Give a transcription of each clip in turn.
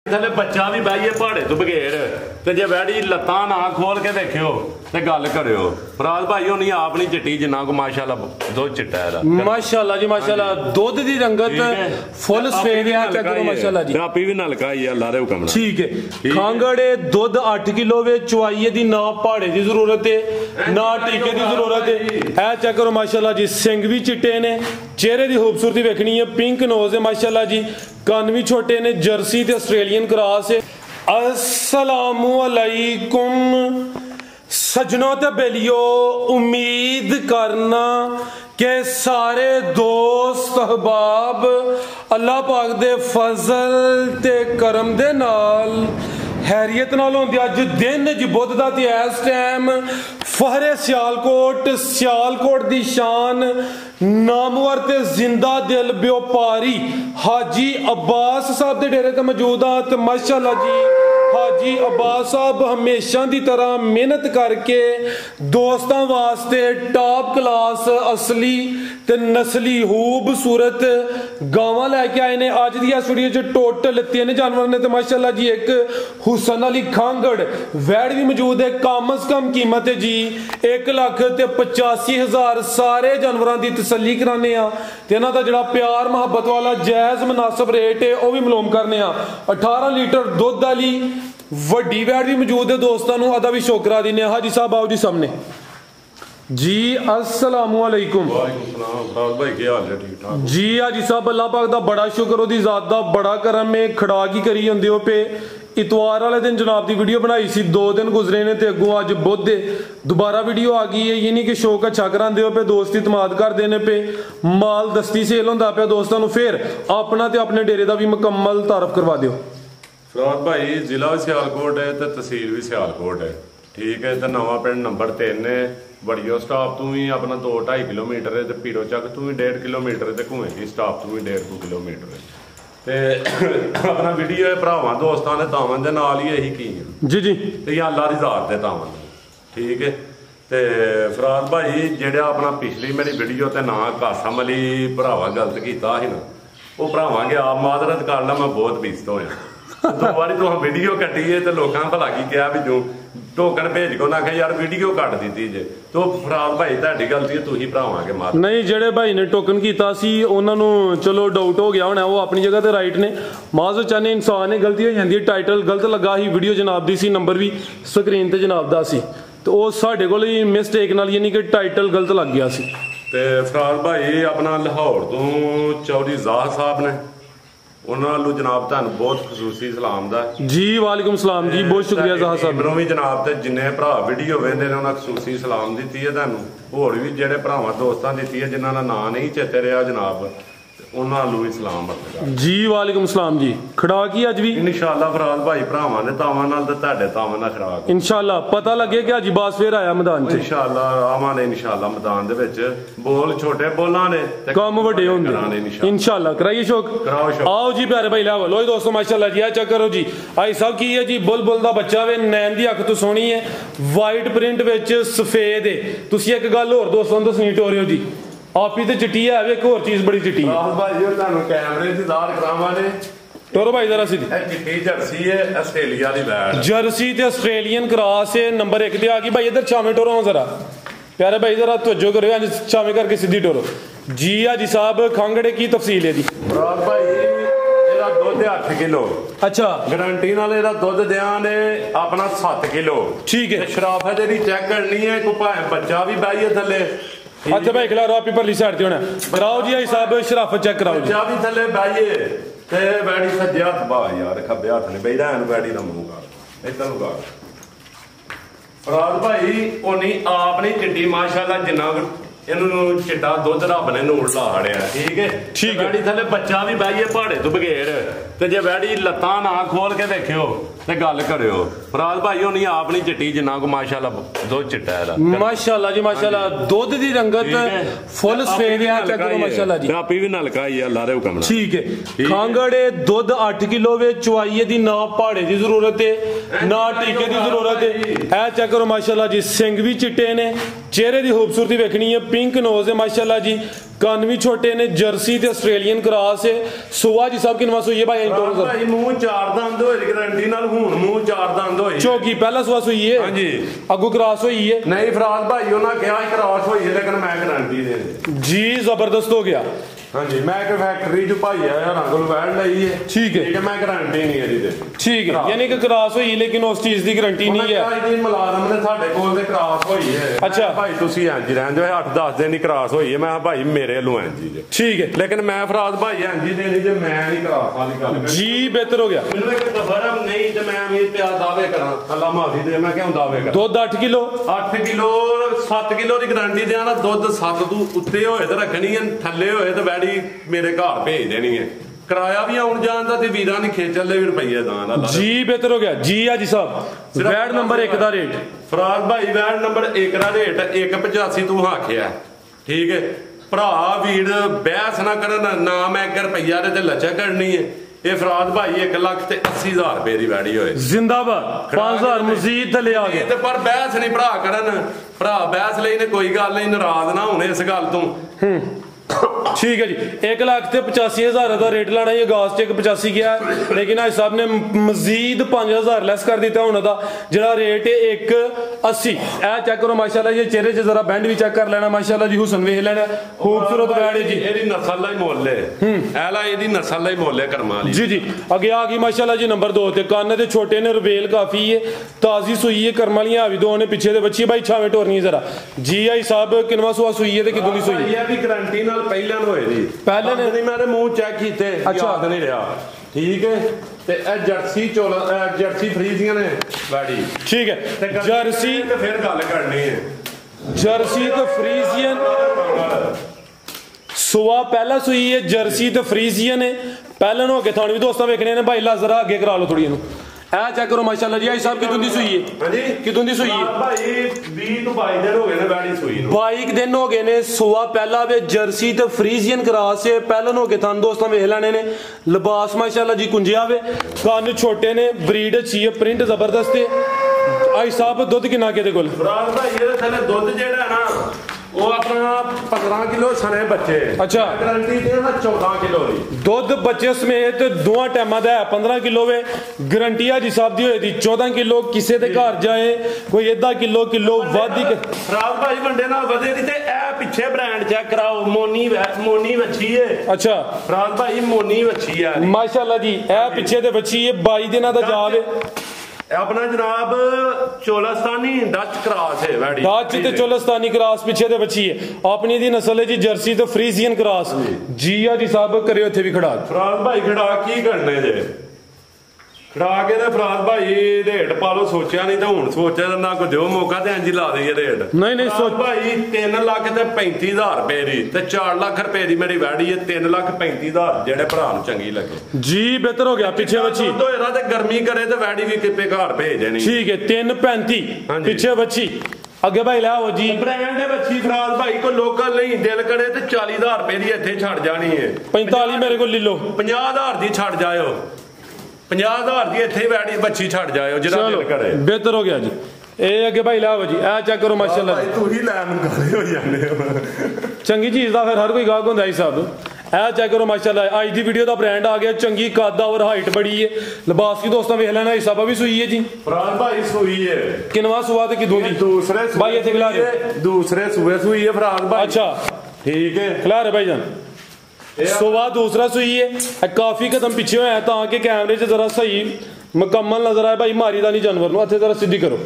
थले बच्चा भी बहिए पहाड़े तो बगैर ते जे वैड़ी लत्तां ना खोल के देखियो ते गल करियो। फराज भाई होनी आप नहीं चिट्टी जिन्ना को माशाल्लाह दुध चिट्टा है माशाल्लाह जी माशाल्लाह दुध दी रंगत फुल सफेद है चेक करो माशाल्लाह जी आपी भी नलका ही अल्लाह रे हुक्म ठीक है। खांगड़े दुध 8 किलो वे चुआइए दी ना पहाड़े दी जरूरत है ना टीके दी जरूरत है चेक करो माशाल्लाह जी। सिंग भी चिट्टे ने चेहरे दी खूबसूरती देखनी है पिंक नोज है माशाल्लाह जी। कान भी छोटे ने जर्सी ते ऑस्ट्रेलियन क्रॉस है। अस्सलामु अलैकुम सजनों ते बेलियो उम्मीद करना के सारे दोस्त अहबाब अल्लाह पाक दे फजल ते करम दे नाल हैरियत नाल होंदे। अज दिन ज बुध दा ते इस टाइम फहरे सियालकोट दी शान नामवर ते जिंदा दिल व्यापारी हाजी अब्बास साहब दे डेरे ते मौजूद आ ते माशाल्लाह जी हाजी अब्बास साहब हमेशा दी तरह मेहनत करके दोस्तां वास्ते टॉप क्लास असली ते नस्ली खूबसूरत गावां लैके आए ने। अज दी इस वीडियो च टोटल 3 जानवर ने ते माशाल्लाह जी एक हुसन अली खांगड़ वैड़ भी मौजूद है। कम अज कम कीमत है जी 1,85,000 सारे जानवरों की तसल्ली कराने ते इन्हां दा जिहड़ा प्यार मुहब्बत वाला जायज मुनासिब रेट है वह भी मालूम करने 18 लीटर दुध वाली वड्डी वैड़ भी मौजूद है। दोस्तों अदा भी शौक करा देने हाजी साहब आओ जी सामने जी। अस्सलामु अलैकुम जी हाजी साहब अल्लाह पाक दा बड़ा शुक्र ओदी जात दा बड़ा करम है खड़ा की करी होंदे हो पे। इतवार वाले दिन जनाब की वीडियो बनाई सी 2 दिन गुजरे ने ते अगों अज बुध दोबारा वीडियो आ गई है। ये नहीं कि शौक अच्छा करांदे हो पे दोस्त इतमाद कर देने पे माल दस्ती सेल होंदा पे दोस्तों फिर अपना ते अपने डेरे का भी मुकम्मल तारफ करवा दियो। फराद भाई जिला भी सियालकोट है तो तहसील भी सियालकोट है ठीक है। तो नवा पिंड नंबर 3 है बड़ियो स्टाप तू भी अपना 2-2.5 किलोमीटर है तो पीरो चक तू भी 1.5 किलोमीटर है घूए की स्टाप तू भी 1.5 किलोमीटर है ते अपना वीडियो है भरावां दोस्तां ने तावां दे नाल ही यही की जी जी ते या अल्लाह दी जात दे तावां ठीक है। ते फराद भाई जेड़ा अपना पिछली मेरी वीडियो ते ना कासम अली भरावा गलत कीता ही ना वो भरावांगे आप मादरत कर ला मैं बहुत बेइज्जत होया 2 बारी तो वीडियो कट्टी है तो लोगों भला की कहा भी जो टोकन भेज को ना यार वीडियो कट दी जे तो फराद भाई तुहाडी गलती है तू ही भरावांगे मार नहीं जेड़े भाई ने टोकन कीता सी उन्हां नूं चलो डाउट हो गया होना वो अपनी जगह ते राइट ने माज़ चाहने इंसान ने गलती हो जाती है। टाइटल गलत लगा ही वीडियो जनाब दी सी नंबर भी स्क्रीन ते जनाब दा सी तो वो साडे कोल ही मिसटेक नाल यानी कि टाइटल गलत लग गया सी। ते फराद भाई अपना लाहौर तो चौधरी ज़ाहर साहब ने उन्होंने जनाब तुहानू बहुत खसूसी सलाम दा जी वालेकुम सलाम जी बहुत शुक्रिया ज़ाहर साहब भी जनाब ते जिन्ने भरा वीडियो वेंदे ने उन्हें खसूसी सलाम दी है तुहानू होर भी जेडे भरावां दोस्तां दी है जिन्हां दा नां नहीं चेते रहा जनाब उन्होंने भी सलाम जी वालेकुम सलाम जी। खड़ा की अज भी इंशाअल्लाह फराद भाई भरावां ने तावां नाल ते तुहाडे तावां नाल खड़ा इंशाअल्लाह पता लगे कि अज बास फिर आया मैदान च इंशाअल्लाह आवांगे इंशाअल्लाह मैदान दे विच बोल छोटे बोलां ने ते काम वड्डे होंदे इंशाअल्लाह कराइए शौक आओ जी प्यारे भाई लाओ लो दोस्तों माशाअल्लाह जी चेक करो जी भाई साहब की है जी बुलबुल दा बच्चा वे नैन दी अख तो सोहनी है वाइट प्रिंट विच सफेद है। तुसीं एक गल होर दोस्तों दसनी टोरियो जी आप ही तो चिट्टी है एक होर चीज बड़ी चिट्टी है कैमरे दी दार करावा ने टोरो भाई जरा सीधी चिट्टी जर्सी है ऑस्ट्रेलिया दी वैड़ जर्सी ते ऑस्ट्रेलियन क्रॉस है नंबर 1 ते आ गई भाई इधर छामे टोरो जरा प्यारे भाई जरा तवज्जो करो छामे करके सीधी टोरो जी हाजी साहब खांगड़े की तफसील है जी भाई दुध 8 किलो अच्छा गारंटी नाल एदा दुध देआं ने अपना 7 किलो ठीक है। शराफत एदी चेक करनी है को भाए बच्चा भी बाई थले अच्छा भाई खिलारो आप परली साइड ते होना कराओ जी भाई साहब शराफत चेक कराओ जी भी थले बाइए ते बैड़ी सज्जे हथ बा यार खब्बे हथ ने बेड़ा एन बैड़ी दा मुंह कर इधर कर फराद भाई ओनी आप नहीं चिट्टी माशाल्लाह जिन्ना इन्हू चिट्टा दुध रब ने नूर ला हड़िया ठीक है बैड़ी थले बच्चा भी बाइए पहाड़े तो बगैर ते जे बैड़ी लत्तां ना खोल के देखियो ते गल करियो। फराद भाई होनी आप नहीं चिट्टी जिन्ना को माशाल्लाह दुध चिट्टा है माशाल्लाह जी माशाल्लाह दुध दी रंगत फुल सफेद है चेक करो माशाल्लाह जी आपी भी नलका ही अल्लाह रे हुक्म ठीक है। खांगड़े दुध 8 किलो वे चुआइए दी ना पहाड़े दी जरूरत है ना टीके दी जरूरत है चेक करो माशाल्लाह जी। सिंग भी चिट्टे ने ਚਿਹਰੇ ਦੀ ਖੂਬਸੂਰਤੀ ਵੇਖਣੀ ਹੈ ਪਿੰਕ ਨੋਜ਼ ਹੈ ਮਾਸ਼ਾਅੱਲਾ ਜੀ ਕੰਨ ਵੀ ਛੋਟੇ ਨੇ ਜਰਸੀ ਤੇ ਆਸਟ੍ਰੇਲੀਅਨ ਕ੍ਰਾਸ ਹੈ ਸੁਆ ਜੀ ਸਭ ਕਿਨਵਾ ਸੂਈ ਹੈ ਭਾਈ ਭਾਈ ਮੂੰਹ ਚਾਰ ਦੰਦ ਹੋਏ ਗਰੰਟੀ ਨਾਲ ਹੁਣ ਮੂੰਹ ਚਾਰ ਦੰਦ ਹੋਏ ਚੌਕੀ ਪਹਿਲਾ ਸੁਆ ਸੂਈ ਹੈ ਹਾਂਜੀ ਅੱਗੂ ਕ੍ਰਾਸ ਹੋਈ ਹੈ ਨਹੀਂ ਫਰਾਦ ਭਾਈ ਉਹਨਾਂ ਕਿਹਾ ਕ੍ਰਾਸ ਹੋਈ ਹੈ ਲੇਕਿਨ ਮੈਂ ਗਰੰਟੀ ਦੇ ਜੀ ਜ਼ਬਰਦਸਤ ਹੋ ਗਿਆ ਹਾਂਜੀ ਮੈਂ ਇੱਕ ਫੈਕਟਰੀ ਚ ਭਾਈ ਆਇਆ ਰੰਗਲ ਵੈੜ ਲਈ ਹੈ ਠੀਕ ਹੈ ਮੈਂ ਗਰੰਟੀ ਨਹੀਂ ਇਹਦੀ ਦੇ ਠੀਕ ਹੈ ਯਾਨੀ ਕਿ ਕ੍ਰਾਸ ਹੋਈ ਲੇਕਿਨ ਉਸ ਚੀਜ਼ ਦੀ ਗਰੰਟੀ ਨਹੀਂ ਹੈ ਇਹਦੀ ਮੁਲਾਜ਼ਮ ਨੇ ਸਾਡੇ ਕੋਲ ਤੇ ਕ੍ਰਾਸ ਹੋਈ ਹੈ ਅੱਛਾ ਭਾਈ ਤੁਸੀਂ ਇੰਜ ਰਹਿੰਦੇ ਹੋ 8-10 ਦਿਨ ਹੀ ਕ੍ਰਾਸ ਹੋਈ ਹੈ ਮੈਂ ਭਾਈ ਮੇਰੇ ਵੱਲੋਂ ਇੰਜ ਹੀ ਠੀਕ ਹੈ ਲੇਕਿਨ ਮੈਂ ਫਰਾਦ ਭਾਈ ਇੰਜ ਹੀ ਦੇਣੀ ਜੇ ਮੈਂ ਨਹੀਂ ਕ੍ਰਾਸ ਵਾਲੀ ਗੱਲ ਜੀ ਬਿਹਤਰ ਹੋ ਗਿਆ ਮੈਨੂੰ ਇੱਕ ਦਫਾ ਨਹੀਂ ਤੇ ਮੈਂ ਵੀ ਪਿਆ ਦਾਅਵੇ ਕਰਾਂ ਅੱਲਾ ਮਾਫੀ ਦੇ ਮੈਂ ਕਿਉਂ ਦਾਅਵੇ ਕਰਾਂ ਦੁੱਧ 8 ਕਿਲੋ 8 ਕਿਲੋ 7 ਕਿਲੋ ਦੀ ਗਾਰੰਟੀ ਦਿਆਂ ਨਾ ਦੁੱਧ 7 ਤੋਂ ਉੱਤੇ ਹੋਏ ਤੇ ਰੱਖਣੀ ਹੈ ਥੱਲੇ ਹੋਏ ਤੇ ਵੈੜੀ ਮੇਰੇ ਘਰ ਭੇਜ ਦੇਣੀ ਹੈ ਕਿਰਾਇਆ ਵੀ ਆਉਣ ਜਾਣ ਦਾ ਤੇ ਵੀਰਾਂ ਨੇ ਖੇਚਲ ਦੇ ਵੀ ਰੁਪਈਆ ਦਾਨ ਅੱਲਾ ਜੀ ਬਿਹਤਰ ਹੋ ਗਿਆ ਜੀ ਆ ਜੀ ਸਾਹਿਬ ਵੈੜ ਨੰਬਰ 1 ਦਾ ਰੇਟ ਫਰਾਜ਼ ਭਾਈ ਵੈੜ ਨੰਬਰ 1 ਦਾ ਰੇਟ 185 ਤੂੰ ਆਖਿਆ ਠੀਕ ਹੈ ਭਰਾ ਵੀਰ ਬਹਿਸ ਨਾ ਕਰਨ ਨਾ ਮੈਂ 1 ਰੁਪਈਆ ਦੇ ਤੇ ਲੱਚਾ ਕਰਨੀ ਹੈ ਇਹ ਫਰਾਦ ਭਾਈ 1,80,000 ਰੁਪਏ ਦੀ ਵੈੜੀ ਹੋਏ ਜ਼ਿੰਦਾਬਾਦ 5000 ਮਜ਼ੀਦ ਥੱਲੇ ਆ ਗਏ ਤੇ ਪਰ ਬਹਿਸ ਨਹੀਂ ਭਰਾ ਕਰਨ ਭਰਾ ਬਹਿਸ ਲਈ ਨੇ ਕੋਈ ਗੱਲ ਨਹੀਂ ਨਾਰਾਜ਼ ਨਾ ਹੋਣੇ ਇਸ ਗੱਲ ਤੋਂ ठीक है जी 1,85,000 का रेट लाना है गास च 85 गया लेकिन आज साहब ने मजीद 5,000 लेस कर दिता उन्होंने जरा रेट है 1,80 ए चेक करो माशाल्लाह ये चेहरे च जरा बैंड भी चेक कर लेना माशाल्लाह जी हुसन वेख लेना खूबसूरत बैड है जी ਇਹਦੀ ਨਸਲ ਦਾ ਹੀ ਮੁੱਲ ਹੈ ਐਲਾ ਇਹਦੀ ਨਸਲ ਦਾ ਹੀ ਮੁੱਲ ਹੈ ਕਰਮਾਂ ਵਾਲੀ जी जी आगे आ गई माशाल्लाह जी नंबर 2 ते कान ते छोटे ने रवेल काफी है ताजी सुई है करम वाली भी दो ने पीछे दे बच्ची भाई छावे टोरनी जरा जी आई साहब किनवा सुआ सुई है ते किदों दी सुई है भी गारंटी ਨਾਲ ਪਹਿਲਾਂ ਹੋਏ ਜੀ ਪਹਿਲੇ ਨੇ ਨਹੀਂ ਮੇਰੇ ਮੂੰਹ ਚੈੱਕ ਕੀਤੇ ਯਾਦ ਨਹੀਂ ਰਿਹਾ ਠੀਕ ਹੈ ਤੇ ਇਹ ਜਰਸੀ ਜਰਸੀ ਫਰੀਜ਼ੀਆਂ ਨੇ ਬਾਡੀ ठीक है जर्सी ਤੇ ਫਿਰ ਗੱਲ ਕਰਨੀ ਹੈ जर्सी तो फ्रीजियन सुआ पहला सुई है जर्सी तो फ्रीजियन है पहले हो के थाने भी दोस्तों वेखने ने भाई ला जरा आगे करा लो थोड़ी ए चेक करो माशाल्लाह जी आई साहब कितों दी सुई है हां जी कितों दी सुई है भाई 20 ਤੋਂ 22 ਦਿਨ ਹੋ ਗਏ ਨੇ ਬਾੜੀ ਸੂਈ ਨੂੰ 22 दिन हो गए ने सुआ पहला वे जर्सी तो फ्रीजियन क्रॉस है पहले हो के थाने दोस्तों वेख लेने ने लिबास माशाल्लाह जी कुंजिया वे कान छोटे ने ब्रीड अच्छी है प्रिंट जबरदस्त है आई साहब दुध कितना के दे कोल ਫਰਾਜ਼ ਭਾਈ ਇਹਦੇ ਥੱਲੇ ਦੁੱਧ ਜਿਹੜਾ ਹੈ ਨਾ ਉਹ ਆਪਣਾ 15 ਕਿਲੋ ਸਣੇ ਬੱਚੇ ਅੱਛਾ ਗਾਰੰਟੀ ਦੇ ਨਾ 14 ਕਿਲੋ ਦੀ ਦੁੱਧ ਬੱਚੇ ਸਮੇਤ ਦੋਵਾਂ ਟਾਈਮਾਂ ਦਾ ਹੈ 15 ਕਿਲੋ ਵੇ ਗਰੰਟੀ ਆ ਜੀ ਸਾਹਿਬ ਦੀ ਹੋਈ ਦੀ 14 ਕਿਲੋ ਕਿਸੇ ਦੇ ਘਰ ਜਾਏ ਕੋਈ ਅੱਧਾ ਕਿਲੋ ਵੱਧ ਹੀ ਫਰਾਜ਼ ਭਾਈ ਵੰਡੇ ਨਾਲ ਵਧੇ ਦੀ ਤੇ ਇਹ ਪਿੱਛੇ ਬ੍ਰਾਂਡ ਚੈੱਕ ਕਰਾਓ ਮੋਨੀ ਵੱਛੀ ਏ ਅੱਛਾ ਫਰਾਜ਼ ਭਾਈ ਮੋਨੀ ਵੱਛੀ ਆ ਮਾਸ਼ਾਅੱਲਾ ਜੀ ਇਹ ਪਿੱਛੇ ਦੇ ਬੱਚੀ ਏ 22 ਦਿਨਾਂ ਦਾ ਜਾਵੇ अपना जनाब चोलस्तानी डच क्रॉस है वैडी डच ते चोलस्तानी क्रॉस पीछे ते बची है अपनी दी नस्ल है जी जर्सी तो फ्रीजियन क्रॉस जी आ जी साहब करियो इत्थे भी खड़ा फराज भाई खड़ा की करने जे खड़ा के ते फराज भाई रेट पा लो सोचा नहीं तो हुन सोचा ना को दियो मौका ते इंज ला देइए रेट नहीं सोच भाई 3 लाख ते 35,000 रुपए दी ते 4 लाख रुपए दी मेरी वैडी है 3,35,000 जेड़े भरा नु चंगी लगे जी बेहतर हो गया पीछे बची तो एरा ते गर्मी करे ते वैडी भी किपे घर भेज देनी ठीक है 3.35 पीछे बची ਅੱਗੇ ਭਾਈ ਲੈ ਆਓ ਜੀ ਬ੍ਰਾਂਡ ਦੇ ਬੱਚੀ ਫਰਾਜ਼ ਭਾਈ ਕੋ ਲੋਕਲ ਨਹੀਂ ਦਿਲ ਕਰੇ ਤੇ 40,000 ਰੁਪਏ ਦੀ ਇੱਥੇ ਛੱਡ ਜਾਣੀ ਹੈ 45 ਮੇਰੇ ਕੋਲ ਲੈ ਲਓ 50,000 ਦੀ ਛੱਡ ਜਾਇਓ 50,000 ਦੀ ਇੱਥੇ ਵੈੜੀ ਬੱਚੀ ਛੱਡ ਜਾਇਓ ਜਿਹੜਾ ਦਿਲ ਕਰੇ ਬਿਹਤਰ ਹੋ ਗਿਆ ਜੀ ਇਹ ਅੱਗੇ ਭਾਈ ਲਾਓ ਜੀ ਇਹ ਚੈੱਕ ਕਰੋ ਮਾਸ਼ਾਅੱਲਾ ਭਾਈ ਤੂੰ ਹੀ ਲੈਣ ਨੂੰ ਗਾਲੇ ਹੋ ਜਾਂਦੇ ਹੋ ਚੰਗੀ ਚੀਜ਼ ਦਾ ਫਿਰ ਹਰ ਕੋਈ ਗਾਹਕ ਹੁੰਦਾ ਹੀ ਸਾਹਿਬ ਇਹ ਚੈੱਕ ਕਰੋ ਮਾਸ਼ਾਅੱਲਾ ਅੱਜ ਦੀ ਵੀਡੀਓ ਦਾ ਬ੍ਰਾਂਡ ਆ ਗਿਆ ਚੰਗੀ ਕੱਦ ਔਰ ਹਾਈਟ ਬੜੀ ਹੈ ਲਿਬਾਸ ਵੀ ਦੋਸਤਾਂ ਵੇਖ ਲੈਣਾ ਹਿਸਾਬਾ ਵੀ ਸੂਈ ਹੈ ਜੀ ਫਰਾਜ਼ ਭਾਈ ਸੂਈ ਹੈ ਕਿਨਵਾ ਸੁਆ ਤੇ ਕਿਦੋਂ ਦੀ ਦੂਸਰੇ ਭਾਈ ਇੱਥੇ ਖਿਲਾ ਰਹੇ ਦੂਸਰੇ ਸੂਏ ਸੂਈ ਹੈ ਫਰਾਜ਼ ਭਾਈ ਅੱਛਾ ਠੀਕ ਹੈ ਖਿਲਾ ਰਹੇ ਭਾਈ ਜਾਨ ਸੁਆ ਦੂਸਰਾ ਸੂਈ ਹੈ ਕਾਫੀ ਕਦਮ ਪਿੱਛੇ ਹੋਇਆ ਤਾਂ ਕਿ ਕੈਮਰੇ 'ਚ ਜ਼ਰਾ ਸਹੀ ਮੁਕੰਮਲ ਨਜ਼ਰ ਆਏ ਭਾਈ ਮਾਰੀ ਦਾ ਨਹੀਂ ਜਾਨਵਰ ਨੂੰ ਇੱਥੇ ਜ਼ਰਾ ਸਿੱਧੀ ਕਰੋ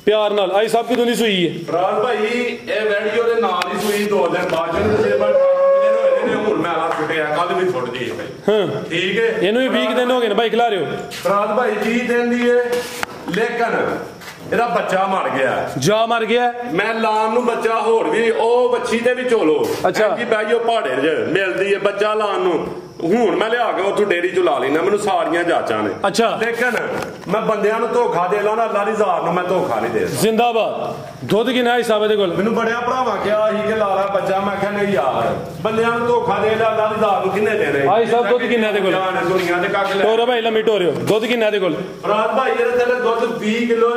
ਪਿਆਰ ਨਾਲ ਆਈ ਸਭ ਕਿਦੋਂ ਦੀ ਸੂਈ ਹੈ ਫਰਾਜ਼ ਭਾਈ ਇਹ ਵੀਡੀਓ ਦੇ ਨਾਲ ਹੀ ਸੂਈ 2 ਦਿਨ ਬਾਅਦ ਜੇ ਮੈਂ ਹੁਣ ਮੈਂ ਆਲਾ ਛੁੱਟਿਆ ਕੱਲ ਵੀ ਛੁੱਟ ਜੀ ਭਾਈ ਠੀਕ ਹੈ ਇਹਨੂੰ ਵੀ 20 ਦਿਨ ਹੋ ਗਏ ਨੇ ਭਾਈ ਖਿਲਾ ਰਿਓ ਫਰਾਜ਼ ਭਾਈ 20 ਦਿਨ ਦੀ ਹੈ ਲੇਕਿਨ ਇਹਦਾ ਬੱਚਾ ਮਰ ਗਿਆ ਜਾ ਮਰ ਗਿਆ ਮੈਂ ਲਾਣ ਨੂੰ ਬੱਚਾ ਹੋਰ ਵੀ ਉਹ ਬੱਚੀ ਤੇ ਵੀ ਝੋਲੋ ਅੱਛਾ ਜੀ ਬਾਈਓ ਪਹਾੜੇ 'ਚ ਮਿਲਦੀ ਹੈ ਬੱਚਾ ਲਾਣ ਨੂੰ ਹੁਣ ਮੈਂ ਲਿਆ ਕੇ ਉੱਥੋਂ ਡੇਰੀ 'ਚ ਲਾ ਲੈਣਾ ਮੈਨੂੰ ਸਾਰੀਆਂ ਜਾਚਾਂ ਨੇ ਅੱਛਾ ਲੇਕਿਨ ਮੈਂ ਬੰਦਿਆਂ ਨੂੰ ਧੋਖਾ ਦੇ ਲਾਂ ਨਾ ਅੱਲਾ ਦੀ ਜ਼ਾਤ ਨੂੰ ਮੈਂ ਧੋਖਾ ਨਹੀਂ ਦੇ ਜ਼ਿੰਦਾਬਾਦ ਦੁੱਧ ਕਿੰਨਾ ਹਿਸਾਬ ਦੇ ਕੋਲ ਮੈਨੂੰ ਬੜਿਆ ਭਰਾਵਾਂ ਕਿਹਾ ਸੀ ਕਿ ਲਾ ਬੱਚਾ ਮੈਂ ਕਿਹਾ ਨਹੀਂ ਯਾਰ ਬੰਦਿਆਂ ਨੂੰ ਧੋਖਾ ਦੇ ਲਾ ਅੱਲਾ ਦੀ ਜ਼ਾਤ ਨੂੰ ਕਿੰਨੇ ਦੇਣੇ ਭਾਈ ਸਾਹਿਬ ਦੁੱਧ ਕਿੰਨਾ ਦੇ ਕੋਲ ਦੁਨੀਆ ਦੇ ਕੱਖ ਲੈ ਟੋਰੋ ਭਾਈ ਲੰਮੀ ਟੋਰਿਓ ਦੁੱਧ ਕਿੰਨਾ ਦੇ ਕੋਲ ਫਰਾਜ਼ ਭਾਈ ਇਹਦੇ ਥੱਲੇ ਦੁੱਧ 20 ਕਿਲੋ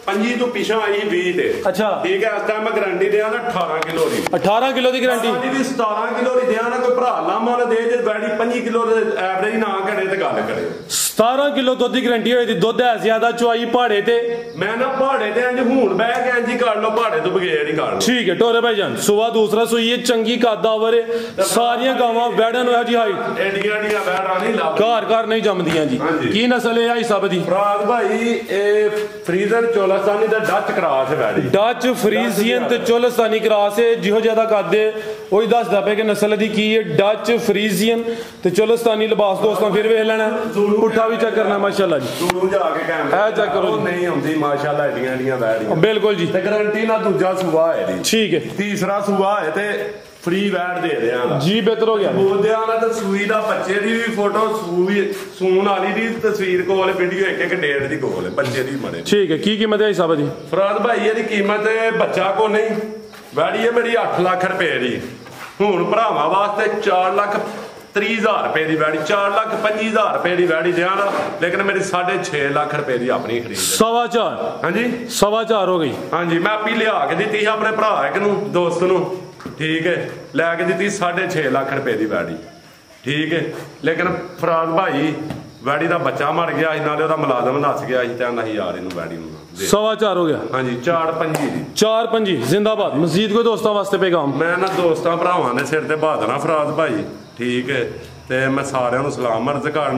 25 ਤੋਂ ਪਿਛਾਂ ਆਈ 20 ਤੇ ਅੱਛਾ। ਠੀਕ ਹੈ। ਇਸ ਟਾਈਮ ਮੈਂ ਗਾਰੰਟੀ ਦਿਆਂ ਨਾ 18 ਕਿਲੋ ਦੀ 18 ਕਿਲੋ ਦੀ ਗਾਰੰਟੀ ਹਾਂਜੀ ਵੀ 17 ਕਿਲੋ ਦੀ ਦਿਆਂ ਨਾ ਕੋਈ ਭਰਾ ਲਾਮਾ ਨਾ ਦੇ ਜੇ ਵੈੜੀ 25 ਕਿਲੋ ਦੇ ਐਵਰੇਜ ਨਾ ਘੜੇ ਤੇ ਗੱਲ ਕਰੇ 17 ਕਿਲੋ ਦੁੱਧ ਦੀ ਗਾਰੰਟੀ ਹੋਈ ਦੀ ਦੁੱਧ ਹੈ ਜ਼ਿਆਦਾ ਚੁਆਈ ਪਹਾੜੇ ਤੇ ਮੈਂ ਨਾ ਪਹਾੜੇ ਤੇ ਇੰਜ ਹੁਣ ਬਹਿ ਕੇ ਇੰਜ ਹੀ ਕਰ ਲਓ ਪਹਾੜੇ ਤੋਂ ਬਗੈਰ ਹੀ ਕਰ ਲਓ ਠੀਕ ਹੈ ਟੋਰੇ ਭਾਈ ਜਾਨ ਸੁਬਾ ਦੂਸਰਾ ਸੂਈ ਹੈ ਚੰਗੀ ਕਾਦਾਵਰ ਹੈ ਸਾਰੀਆਂ ਗਾਵਾਂ ਵੈੜਾਂ ਨੂੰ ਇਹੋ ਜੀ ਹਾਈਟ ਐਡੀਆਂ ਵੈੜਾਂ ਨਹੀਂ ਲੱਗ ਘਰ ਘਰ ਨਹੀਂ ਜੰਮਦੀਆਂ ਜੀ ਹਾਂਜੀ। ਕੀ ਨਸਲ ਹੈ ਆਈ ਸਭ ਦੀ ਫਰਾਦ ਭਾਈ ਇਹ ਫਰੀਜ਼ਨ ਚੋਲਸਤਾਨੀ ਦਾ ਡੱਚ ਕਰਾਸ ਹੈ ਵੈੜੀ ਡੱਚ ਫਰੀਜ਼ੀਅਨ ਤੇ ਚੋਲਸਤਾਨੀ ਕਰਾਸ ਹੈ ਜਿਹੋ ਜਿਆਦਾ ਕਰਦੇ ਉਹੀ ਦੱਸਦਾ ਪਿਆ ਕਿ ਨਸਲ ਦੀ ਕੀ ਹੈ ਡੱਚ ਫਰੀਜ਼ੀਅਨ ਤੇ ਚੋਲਸਤਾਨੀ ਲਿਬਾਸ ਦੋਸਤਾਂ ਫਿਰ ਵੇਖ ਲੈਣਾ ਪੁੱਠਾ ਵੀ ਚੈੱਕ ਕਰਨਾ ਮਾਸ਼ਾਅੱਲਾ ਜੀ ਦੂਰੋਂ ਜਾ ਕੇ ਕੈਮਰਾ ਇਹ ਚੈੱਕ ਕਰੋ ਉਹ ਨਹੀਂ ਆਉਂਦੀ ਮਾਸ਼ਾਅੱਲਾ ਐਡੀਆਂ ਵੈੜੀਆਂ ਬਿਲਕੁਲ ਜੀ ਤੇ ਗਾਰੰਟੀ ਨਾਲ ਦੂਜਾ ਸੂਆ ਹੈ ਜੀ ਠੀਕ ਹੈ ਤੀਸਰਾ ਸੂਆ ਹੈ ਤੇ ਫ੍ਰੀ ਵੈਟ ਦੇ ਦਿਆਂ ਜੀ ਬਿਹਤਰ ਹੋ ਗਿਆ ਬੋਲਦਿਆਂ ਨਾਲ ਤਾਂ ਸੂਈ ਦਾ ਬੱਚੇ ਦੀ ਵੀ ਫੋਟੋ ਸੂਣ ਵਾਲੀ ਦੀ ਤਸਵੀਰ ਕੋਲ ਵੀਡੀਓ ਇੱਕ ਡੇਢ ਦੀ ਕੋਲ ਬੱਚੇ ਦੀ ਮਰੇ ਠੀਕ ਹੈ ਕੀ ਕੀਮਤ ਹੈ ਆਈ ਸਭ ਦੀ ਫਰਾਦ ਭਾਈ ਇਹਦੀ ਕੀਮਤ ਬੱਚਾ ਕੋ ਨਹੀਂ ਵੈੜੀ ਹੈ ਮੇਰੀ 8 ਲੱਖ ਰੁਪਏ ਦੀ ਹੁਣ ਭਰਾਵਾਂ ਵਾਸਤੇ 4 ਲੱਖ 30,000 ਰੁਪਏ ਦੀ ਵੈੜੀ 4 ਲੱਖ 25,000 ਰੁਪਏ ਦੀ ਵੈੜੀ ਦਿਆਂ ਨਾ ਲੇਕਿਨ ਮੇਰੀ 6.5 ਲੱਖ ਰੁਪਏ ਦੀ ਆਪਣੀ ਖਰੀਦ ਹੈ 4.25 ਹਾਂਜੀ 4.25 ਹੋ ਗਈ ਹਾਂਜੀ ਮੈਂ ਆਪੀ ਲਿਆ ਕੇ ਦਿੱਤੀ ਸੀ ਆਪਣੇ ਭਰਾ ਇੱਕ ਨੂੰ ਦੋਸਤ ਨੂੰ ਠੀਕ ਹੈ ਲੈ ਕੇ ਦਿੱਤੀ 6.5 ਲੱਖ ਰੁਪਏ ਦੀ ਵੈੜੀ ਠੀਕ ਹੈ ਲੇਕਿਨ ਫਰਾਦ ਭਾਈ ਵੈੜੀ ਦਾ ਬੱਚਾ ਮਰ ਗਿਆ ਸੀ ਨਾਲੇ ਉਹਦਾ ਮੁਲਾਜ਼ਮ ਨੱਸ ਗਿਆ ਸੀ 3000 ਇਹਨੂੰ ਵੈੜੀ ਨੂੰ 4.25 ਹੋ ਗਿਆ ਹਾਂਜੀ 4.5 ਦੀ 4.25 ਜ਼ਿੰਦਾਬਾਦ ਮਜ਼ੀਦ ਕੋਈ ਦੋਸਤਾਂ ਵਾਸਤੇ ਪੈਗਾਮ ਮੈਂ ਨਾ ਦੋਸਤਾਂ ਭਰਾਵਾਂ ਦੇ ਸਿਰ ਤੇ ਬਹਾਦਰਾਂ ਫਰਾਦ ਭਾਈ ਠੀਕ ਹੈ ਤੇ ਮੈਂ ਸਾਰਿਆਂ ਨੂੰ ਸਲਾਮ ਅਰਜ਼ ਕਰ